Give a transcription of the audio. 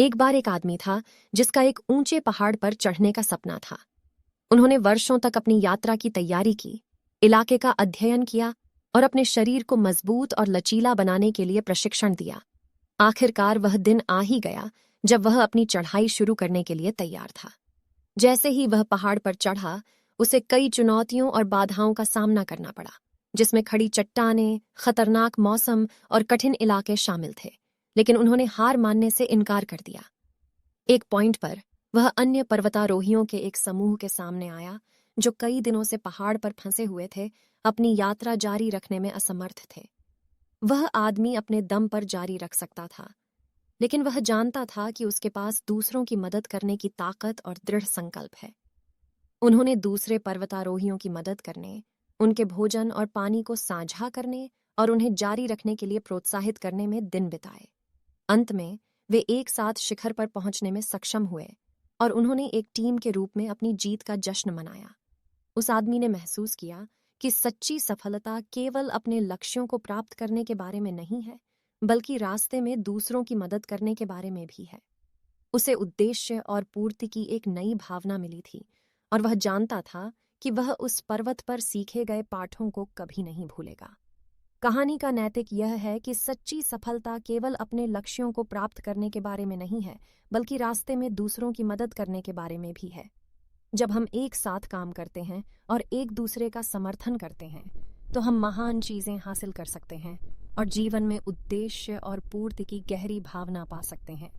एक बार एक आदमी था जिसका एक ऊंचे पहाड़ पर चढ़ने का सपना था। उन्होंने वर्षों तक अपनी यात्रा की तैयारी की, इलाके का अध्ययन किया और अपने शरीर को मजबूत और लचीला बनाने के लिए प्रशिक्षण दिया। आखिरकार वह दिन आ ही गया जब वह अपनी चढ़ाई शुरू करने के लिए तैयार था। जैसे ही वह पहाड़ पर चढ़ा, उसे कई चुनौतियों और बाधाओं का सामना करना पड़ा, जिसमें खड़ी चट्टानें, खतरनाक मौसम और कठिन इलाके शामिल थे। लेकिन उन्होंने हार मानने से इनकार कर दिया। एक पॉइंट पर वह अन्य पर्वतारोहियों के एक समूह के सामने आया जो कई दिनों से पहाड़ पर फंसे हुए थे, अपनी यात्रा जारी रखने में असमर्थ थे। वह आदमी अपने दम पर जारी रख सकता था, लेकिन वह जानता था कि उसके पास दूसरों की मदद करने की ताकत और दृढ़ संकल्प है। उन्होंने दूसरे पर्वतारोहियों की मदद करने, उनके भोजन और पानी को साझा करने और उन्हें जारी रखने के लिए प्रोत्साहित करने में दिन बिताए। अंत में वे एक साथ शिखर पर पहुंचने में सक्षम हुए और उन्होंने एक टीम के रूप में अपनी जीत का जश्न मनाया। उस आदमी ने महसूस किया कि सच्ची सफलता केवल अपने लक्ष्यों को प्राप्त करने के बारे में नहीं है, बल्कि रास्ते में दूसरों की मदद करने के बारे में भी है। उसे उद्देश्य और पूर्ति की एक नई भावना मिली थी और वह जानता था कि वह उस पर्वत पर सीखे गए पाठों को कभी नहीं भूलेगा। कहानी का नैतिक यह है कि सच्ची सफलता केवल अपने लक्ष्यों को प्राप्त करने के बारे में नहीं है, बल्कि रास्ते में दूसरों की मदद करने के बारे में भी है। जब हम एक साथ काम करते हैं और एक दूसरे का समर्थन करते हैं, तो हम महान चीजें हासिल कर सकते हैं और जीवन में उद्देश्य और पूर्ति की गहरी भावना पा सकते हैं।